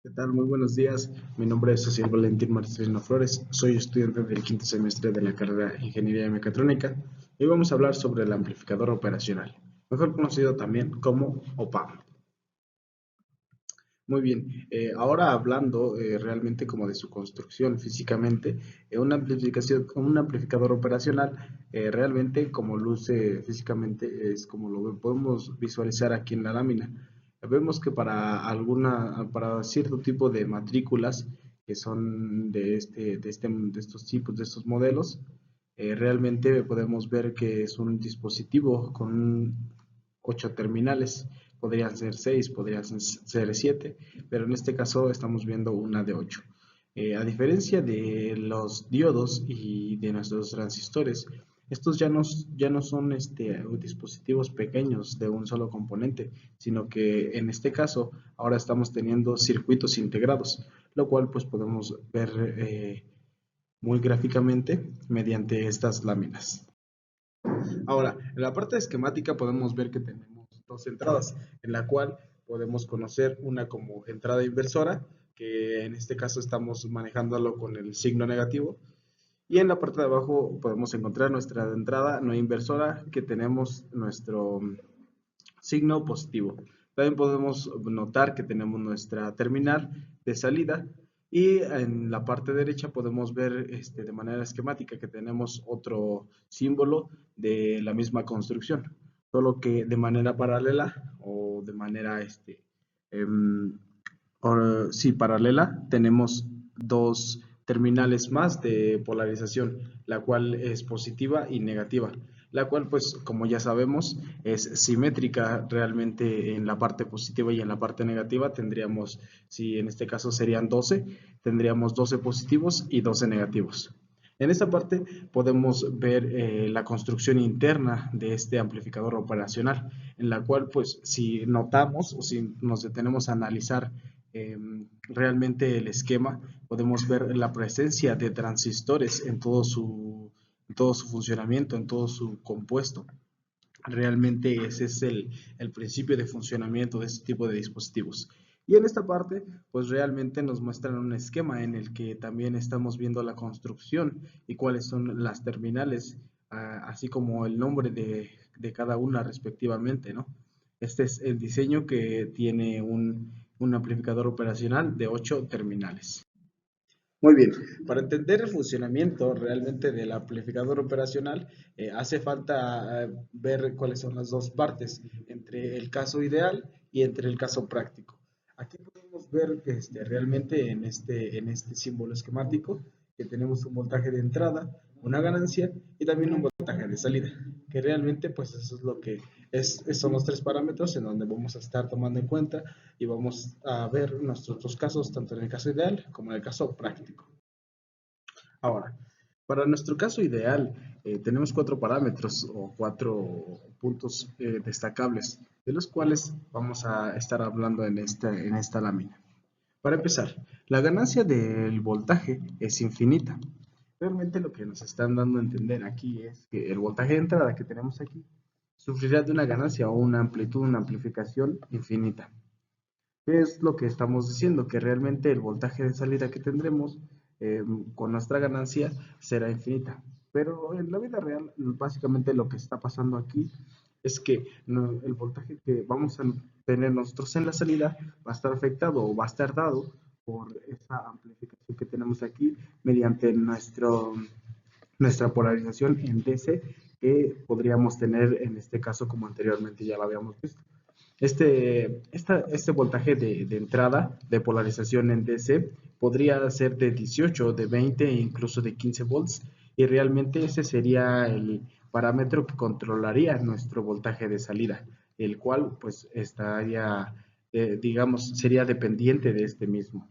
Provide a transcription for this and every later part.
¿Qué tal? Muy buenos días. Mi nombre es Social Valentín Marcelino Flores. Soy estudiante del quinto semestre de la carrera Ingeniería Mecatrónica y vamos a hablar sobre el amplificador operacional, mejor conocido también como OPAM. Muy bien, ahora hablando realmente como de su construcción físicamente, un amplificador operacional realmente como luce físicamente es como lo podemos visualizar aquí en la lámina. Vemos que para cierto tipo de matrículas que son de estos tipos, de estos modelos, realmente podemos ver que es un dispositivo con 8 terminales. Podrían ser 6, podrían ser 7, pero en este caso estamos viendo una de 8. A diferencia de los diodos y de nuestros transistores, estos ya no son dispositivos pequeños de un solo componente, sino que en este caso ahora estamos teniendo circuitos integrados, lo cual pues podemos ver muy gráficamente mediante estas láminas. Ahora, en la parte esquemática podemos ver que tenemos dos entradas, en la cual podemos conocer una como entrada inversora, que en este caso estamos manejándolo con el signo negativo, y en la parte de abajo podemos encontrar nuestra entrada no inversora, que tenemos nuestro signo positivo. También podemos notar que tenemos nuestra terminal de salida y en la parte derecha podemos ver de manera esquemática que tenemos otro símbolo de la misma construcción, solo que de manera paralela o de manera em, sí, paralela tenemos dos terminales más de polarización, la cual es positiva y negativa, la cual pues como ya sabemos es simétrica realmente en la parte positiva y en la parte negativa tendríamos, si en este caso serían 12, tendríamos 12 positivos y 12 negativos. En esta parte podemos ver la construcción interna de este amplificador operacional, en la cual pues si notamos o si nos detenemos a analizar realmente el esquema, podemos ver la presencia de transistores en todo su funcionamiento, en todo su compuesto. Realmente ese es el principio de funcionamiento de este tipo de dispositivos. Y en esta parte, pues realmente nos muestran un esquema en el que también estamos viendo la construcción y cuáles son las terminales, así como el nombre de cada una respectivamente, ¿no? Este es el diseño que tiene un amplificador operacional de 8 terminales. Muy bien, para entender el funcionamiento realmente del amplificador operacional, hace falta ver cuáles son las dos partes, entre el caso ideal y entre el caso práctico. Aquí podemos ver que realmente en este símbolo esquemático que tenemos un voltaje de entrada, una ganancia y también un voltaje de salida, que realmente pues eso es lo que son los tres parámetros en donde vamos a estar tomando en cuenta y vamos a ver nuestros dos casos, tanto en el caso ideal como en el caso práctico. Ahora, para nuestro caso ideal, tenemos cuatro parámetros o cuatro puntos destacables, de los cuales vamos a estar hablando en esta lámina. Para empezar, la ganancia del voltaje es infinita. Realmente lo que nos están dando a entender aquí es que el voltaje de entrada que tenemos aquí sufrirá de una ganancia o una amplitud, una amplificación infinita. ¿Qué es lo que estamos diciendo? Que realmente el voltaje de salida que tendremos con nuestra ganancia será infinita. Pero en la vida real, básicamente lo que está pasando aquí es que el voltaje que vamos a tener nosotros en la salida va a estar afectado o va a estar dado por esa amplificación que tenemos aquí mediante nuestra polarización en DC que podríamos tener en este caso como anteriormente ya lo habíamos visto. Este voltaje de entrada de polarización en DC podría ser de 18, de 20 e incluso de 15 volts y realmente ese sería el parámetro que controlaría nuestro voltaje de salida, el cual pues estaría, digamos, sería dependiente de este mismo.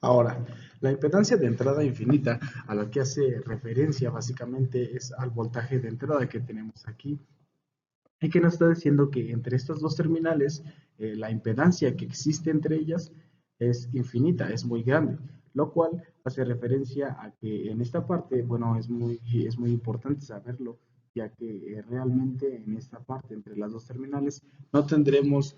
Ahora, la impedancia de entrada infinita a la que hace referencia básicamente es al voltaje de entrada que tenemos aquí y que nos está diciendo que entre estos dos terminales la impedancia que existe entre ellas es infinita, es muy grande, lo cual hace referencia a que en esta parte, bueno, es muy importante saberlo, ya que realmente en esta parte entre las dos terminales no tendremos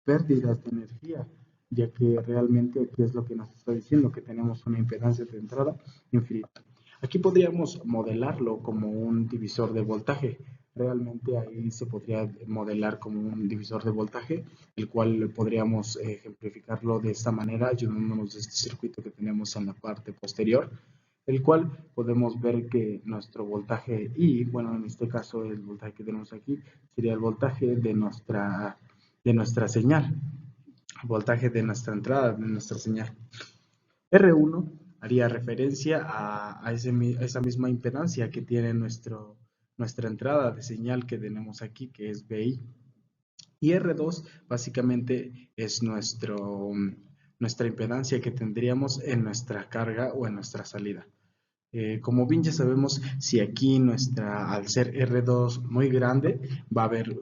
pérdidas de energía, ya que realmente aquí es lo que nos está diciendo, que tenemos una impedancia de entrada infinita. Aquí podríamos modelarlo como un divisor de voltaje. Realmente ahí se podría modelar como un divisor de voltaje, el cual podríamos ejemplificarlo de esta manera, ayudándonos de este circuito que tenemos en la parte posterior, el cual podemos ver que nuestro voltaje I, bueno, en este caso el voltaje que tenemos aquí sería el voltaje de nuestra señal, el voltaje de nuestra entrada, de nuestra señal. R1 haría referencia a esa misma impedancia que tiene nuestra entrada de señal que tenemos aquí, que es BI. Y R2 básicamente es nuestra impedancia que tendríamos en nuestra carga o en nuestra salida. Como bien ya sabemos, si aquí al ser R2 muy grande, va a haber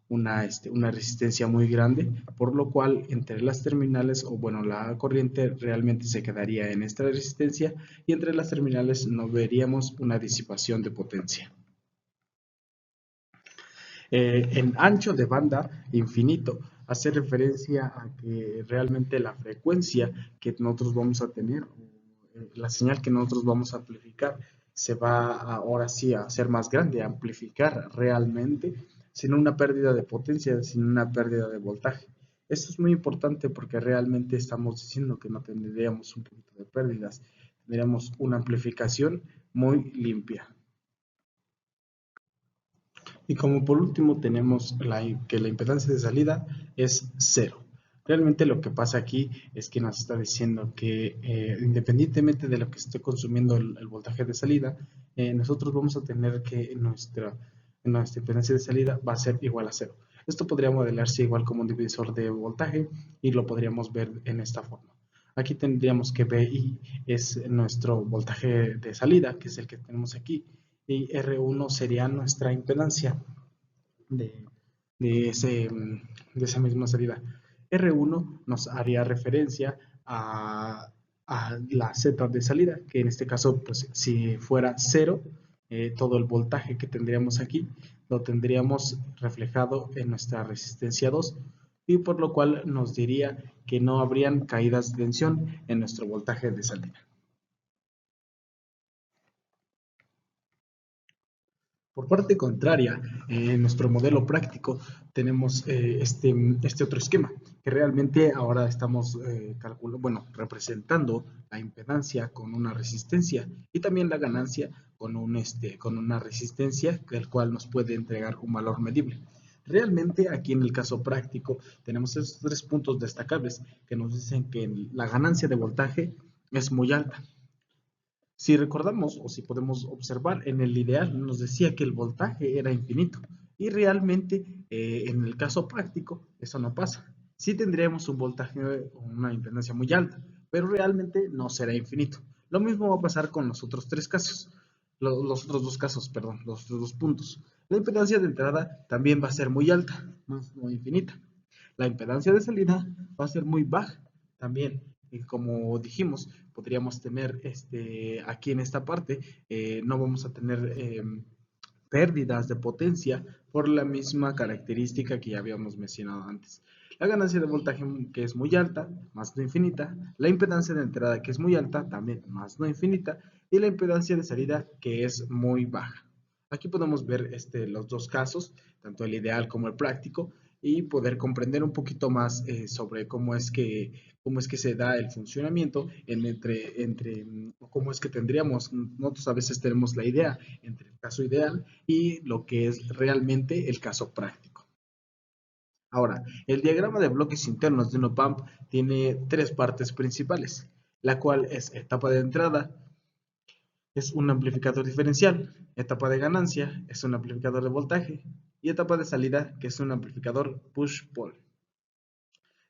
una resistencia muy grande, por lo cual entre las terminales, o bueno, la corriente realmente se quedaría en esta resistencia y entre las terminales no veríamos una disipación de potencia. En ancho de banda infinito hace referencia a que realmente la frecuencia que nosotros vamos a tener, la señal que nosotros vamos a amplificar, se va ahora sí a hacer más grande, a amplificar realmente, sin una pérdida de potencia, sin una pérdida de voltaje. Esto es muy importante porque realmente estamos diciendo que no tendríamos un poquito de pérdidas, tendríamos una amplificación muy limpia. Y como por último tenemos que la impedancia de salida es cero. Realmente lo que pasa aquí es que nos está diciendo que independientemente de lo que esté consumiendo el voltaje de salida, nosotros vamos a tener que nuestra impedancia de salida va a ser igual a cero. Esto podría modelarse igual como un divisor de voltaje y lo podríamos ver en esta forma. Aquí tendríamos que BI es nuestro voltaje de salida, que es el que tenemos aquí, y R1 sería nuestra impedancia de, de, ese, de esa misma salida. R1 nos haría referencia a la Z de salida, que en este caso, pues si fuera cero, todo el voltaje que tendríamos aquí lo tendríamos reflejado en nuestra resistencia 2, y por lo cual nos diría que no habrían caídas de tensión en nuestro voltaje de salida. Por parte contraria, en nuestro modelo práctico tenemos este otro esquema, que realmente ahora estamos representando la impedancia con una resistencia y también la ganancia con una resistencia, el cual nos puede entregar un valor medible. Realmente aquí en el caso práctico tenemos estos 3 puntos destacables que nos dicen que la ganancia de voltaje es muy alta. Si recordamos o si podemos observar, en el ideal nos decía que el voltaje era infinito y realmente en el caso práctico eso no pasa. Sí tendríamos un voltaje o una impedancia muy alta, pero realmente no será infinito. Lo mismo va a pasar con los otros 3 casos, los otros 2 casos, perdón, los otros 2 puntos. La impedancia de entrada también va a ser muy alta, más no infinita. La impedancia de salida va a ser muy baja también. Y como dijimos, podríamos tener aquí en esta parte, no vamos a tener pérdidas de potencia por la misma característica que ya habíamos mencionado antes. La ganancia de voltaje que es muy alta, más no infinita, la impedancia de entrada que es muy alta, también más no infinita, y la impedancia de salida que es muy baja. Aquí podemos ver los 2 casos, tanto el ideal como el práctico, y poder comprender un poquito más sobre cómo es que se da el funcionamiento cómo es que nosotros a veces tenemos la idea entre el caso ideal y lo que es realmente el caso práctico. Ahora, el diagrama de bloques internos de un op-amp tiene 3 partes principales, la cual es etapa de entrada, es un amplificador diferencial, etapa de ganancia, es un amplificador de voltaje, y etapa de salida, que es un amplificador push-pull.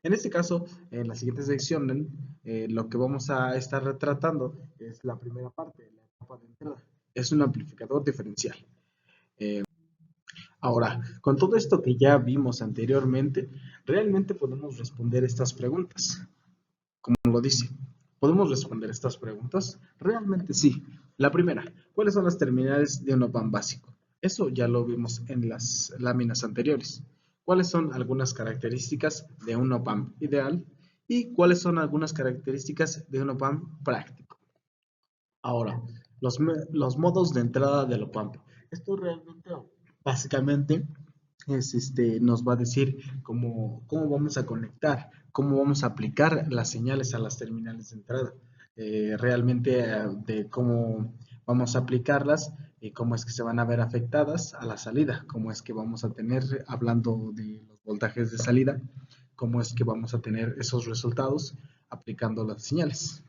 En este caso, en la siguiente sección, lo que vamos a estar retratando es la primera parte, la etapa de entrada. Es un amplificador diferencial. Ahora, con todo esto que ya vimos anteriormente, realmente podemos responder estas preguntas. Como lo dice, ¿podemos responder estas preguntas? Realmente sí. La primera, ¿cuáles son las terminales de un op-amp básico? Eso ya lo vimos en las láminas anteriores. cuáles son algunas características de un op-amp ideal y cuáles son algunas características de un op-amp práctico. Ahora, los modos de entrada del op-amp. Esto realmente, básicamente, nos va a decir cómo vamos a conectar, cómo vamos a aplicar las señales a las terminales de entrada. Realmente de cómo vamos a aplicarlas y cómo es que se van a ver afectadas a la salida, cómo es que vamos a tener, hablando de los voltajes de salida, cómo es que vamos a tener esos resultados aplicando las señales.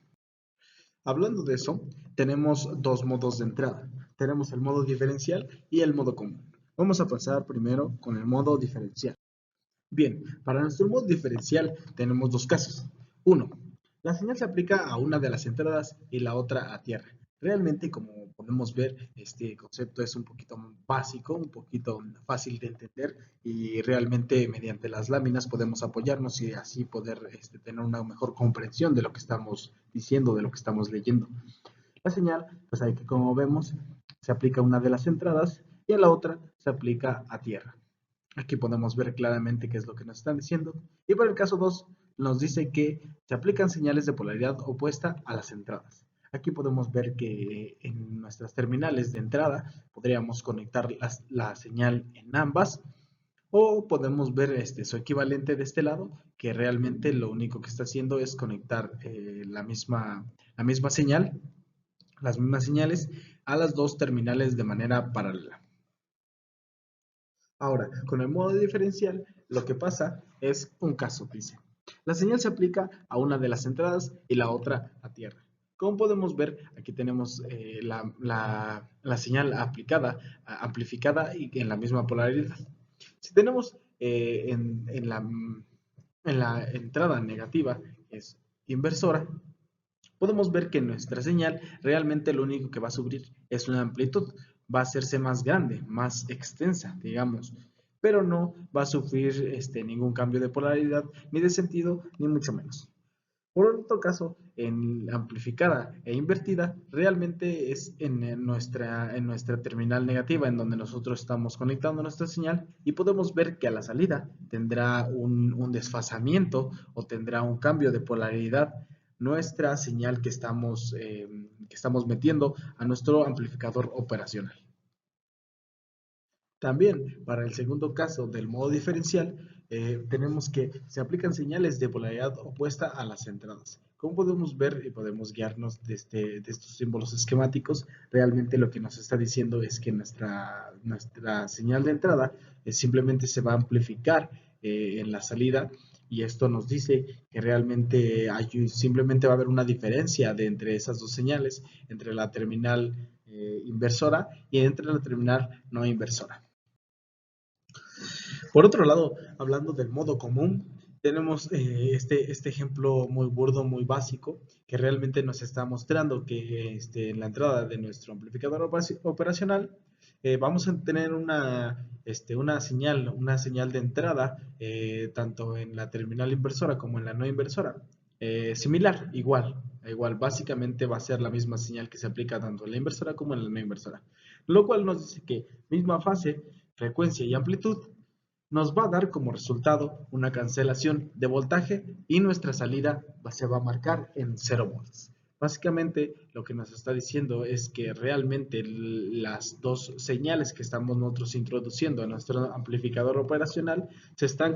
Hablando de eso, tenemos dos modos de entrada. Tenemos el modo diferencial y el modo común. Vamos a pasar primero con el modo diferencial. Bien, para nuestro modo diferencial tenemos dos casos. Uno, la señal se aplica a una de las entradas y la otra a tierra. Realmente, como podemos ver, este concepto es un poquito básico, un poquito fácil de entender y realmente mediante las láminas podemos apoyarnos y así poder tener una mejor comprensión de lo que estamos diciendo, de lo que estamos leyendo. La señal, pues ahí que como vemos, se aplica a una de las entradas y a la otra se aplica a tierra. Aquí podemos ver claramente qué es lo que nos están diciendo. Y para el caso 2 nos dice que se aplican señales de polaridad opuesta a las entradas. Aquí podemos ver que en nuestras terminales de entrada podríamos conectar la señal en ambas o podemos ver su equivalente de este lado, que realmente lo único que está haciendo es conectar la misma señal, las mismas señales a las dos terminales de manera paralela. Ahora, con el modo diferencial, lo que pasa es un caso, dice. La señal se aplica a una de las entradas y la otra a tierra. Como podemos ver, aquí tenemos la señal aplicada, amplificada y en la misma polaridad. Si tenemos en la entrada negativa, es inversora, podemos ver que nuestra señal realmente lo único que va a sufrir es una amplitud, va a hacerse más grande, más extensa, digamos, pero no va a sufrir ningún cambio de polaridad, ni de sentido, ni mucho menos. Por otro caso, en amplificada e invertida, realmente es en nuestra terminal negativa en donde nosotros estamos conectando nuestra señal y podemos ver que a la salida tendrá un desfasamiento o tendrá un cambio de polaridad nuestra señal que estamos metiendo a nuestro amplificador operacional. También, para el segundo caso del modo diferencial, tenemos que se aplican señales de polaridad opuesta a las entradas. Como podemos ver y podemos guiarnos de estos símbolos esquemáticos, realmente lo que nos está diciendo es que nuestra señal de entrada simplemente se va a amplificar en la salida y esto nos dice que realmente simplemente va a haber una diferencia entre esas dos señales, entre la terminal inversora y entre la terminal no inversora. Por otro lado, hablando del modo común, tenemos este ejemplo muy burdo, muy básico, que realmente nos está mostrando que en la entrada de nuestro amplificador operacional vamos a tener una señal de entrada, tanto en la terminal inversora como en la no inversora. Similar, igual, básicamente va a ser la misma señal que se aplica tanto en la inversora como en la no inversora. Lo cual nos dice que misma fase, frecuencia y amplitud nos va a dar como resultado una cancelación de voltaje y nuestra salida se va a marcar en 0 volts. Básicamente lo que nos está diciendo es que realmente las dos señales que estamos nosotros introduciendo a nuestro amplificador operacional se están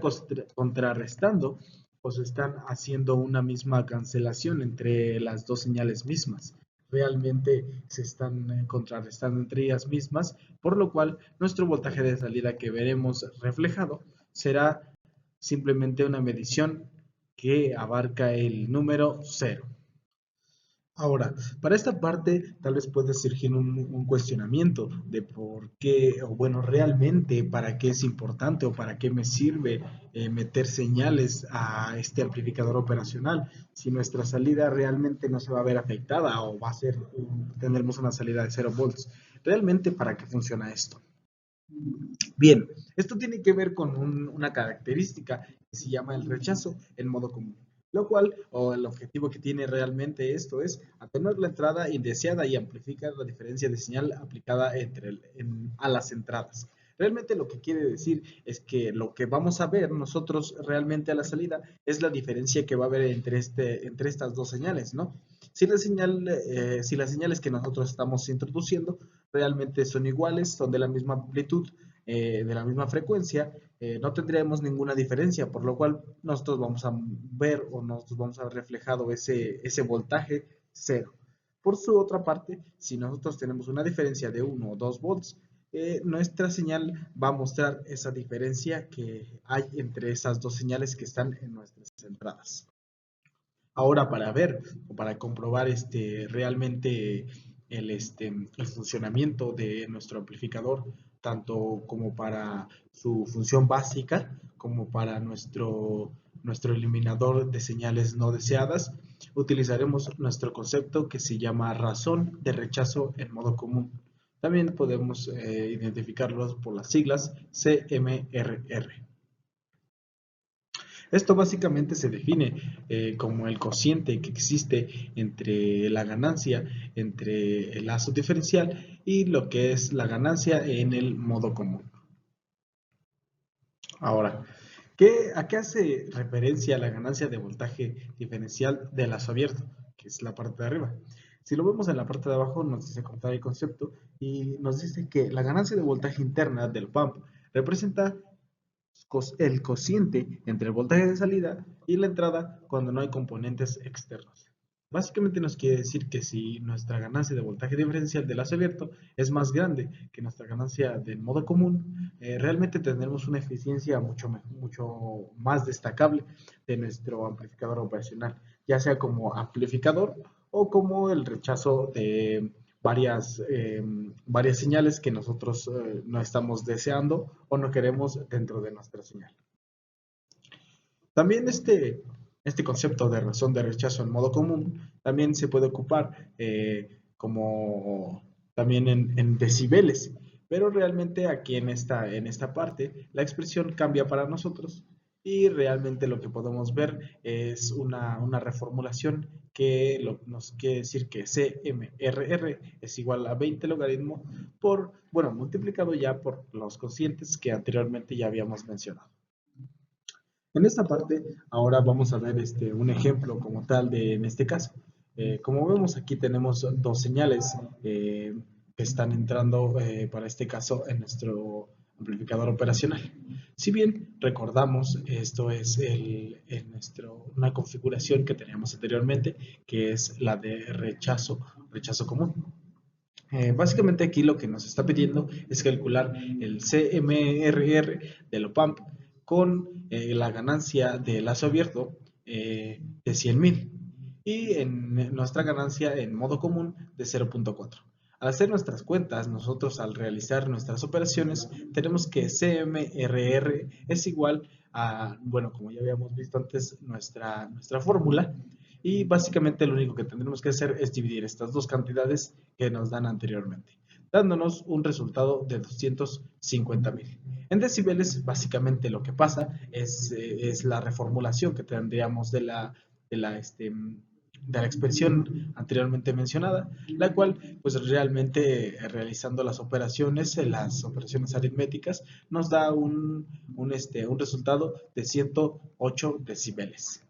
contrarrestando o se están haciendo una misma cancelación entre las dos señales mismas. Realmente se están contrarrestando entre ellas mismas, por lo cual nuestro voltaje de salida que veremos reflejado será simplemente una medición que abarca el número 0. Ahora, para esta parte tal vez puede surgir un cuestionamiento de por qué, o bueno, realmente para qué es importante o para qué me sirve meter señales a este amplificador operacional si nuestra salida realmente no se va a ver afectada o va a ser, tendremos una salida de 0 volts. ¿Realmente para qué funciona esto? Bien, esto tiene que ver con una característica que se llama el rechazo en modo común, lo cual, o el objetivo que tiene realmente esto es atenuar la entrada indeseada y amplificar la diferencia de señal aplicada a las entradas. Realmente lo que quiere decir es que lo que vamos a ver nosotros realmente a la salida es la diferencia que va a haber entre estas dos señales, ¿no? Si las señales que nosotros estamos introduciendo realmente son iguales, son de la misma amplitud, de la misma frecuencia, no tendríamos ninguna diferencia, por lo cual nosotros vamos a ver o nosotros vamos a ver reflejado ese voltaje cero. Por su otra parte, si nosotros tenemos una diferencia de 1 o 2 volts, nuestra señal va a mostrar esa diferencia que hay entre esas dos señales que están en nuestras entradas. Ahora, para ver o para comprobar realmente el funcionamiento de nuestro amplificador, tanto como para su función básica, como para nuestro eliminador de señales no deseadas, utilizaremos nuestro concepto que se llama razón de rechazo en modo común. También podemos identificarlos por las siglas CMRR. Esto básicamente se define como el cociente que existe entre la ganancia entre el lazo diferencial y lo que es la ganancia en el modo común. Ahora, ¿a qué hace referencia la ganancia de voltaje diferencial de lazo abierto? Que es la parte de arriba. Si lo vemos en la parte de abajo, nos dice contar el concepto y nos dice que la ganancia de voltaje interna del pump representa el cociente entre el voltaje de salida y la entrada cuando no hay componentes externos. Básicamente nos quiere decir que si nuestra ganancia de voltaje diferencial de lazo abierto es más grande que nuestra ganancia del modo común, realmente tendremos una eficiencia mucho más destacable de nuestro amplificador operacional, ya sea como amplificador o como el rechazo de varias señales que nosotros no estamos deseando o no queremos dentro de nuestra señal. También este concepto de razón de rechazo en modo común también se puede ocupar como también en decibeles, pero realmente aquí en esta parte la expresión cambia para nosotros y realmente lo que podemos ver es una reformulación que nos quiere decir que CMRR es igual a 20 logaritmo multiplicado ya por los cocientes que anteriormente ya habíamos mencionado. En esta parte, ahora vamos a ver un ejemplo como tal en este caso. Como vemos aquí tenemos dos señales que están entrando para este caso en nuestro amplificador operacional. Si bien recordamos, esto es una configuración que teníamos anteriormente, que es la de rechazo común. Básicamente aquí lo que nos está pidiendo es calcular el CMRR del OPAMP con la ganancia de lazo abierto de 100,000 y en nuestra ganancia en modo común de 0.4. Al hacer nuestras cuentas, nosotros al realizar nuestras operaciones, tenemos que CMRR es igual a, como ya habíamos visto antes, nuestra fórmula, y básicamente lo único que tendremos que hacer es dividir estas dos cantidades que nos dan anteriormente, dándonos un resultado de 250,000. En decibeles, básicamente lo que pasa es la reformulación que tendríamos de la expresión anteriormente mencionada, la cual pues realmente realizando las operaciones aritméticas nos da un resultado de 108 decibeles.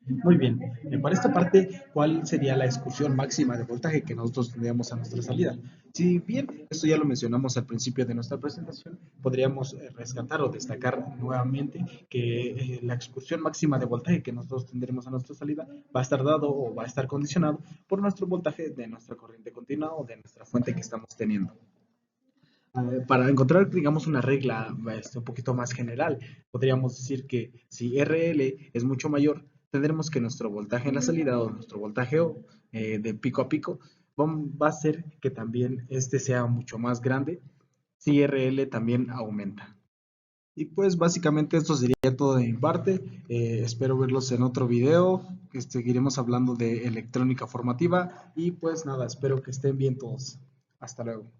Muy bien, para esta parte, ¿cuál sería la excursión máxima de voltaje que nosotros tendríamos a nuestra salida? Si bien esto ya lo mencionamos al principio de nuestra presentación, podríamos rescatar o destacar nuevamente que la excursión máxima de voltaje que nosotros tendremos a nuestra salida va a estar dado o va a estar condicionado por nuestro voltaje de nuestra corriente continua o de nuestra fuente que estamos teniendo. Para encontrar, digamos, una regla un poquito más general, podríamos decir que si RL es mucho mayor, tendremos que nuestro voltaje en la salida o nuestro voltaje de pico a pico va a hacer que también sea mucho más grande si RL también aumenta. Y pues básicamente esto sería todo de mi parte. Espero verlos en otro video. Seguiremos hablando de electrónica formativa y pues nada, espero que estén bien todos. Hasta luego.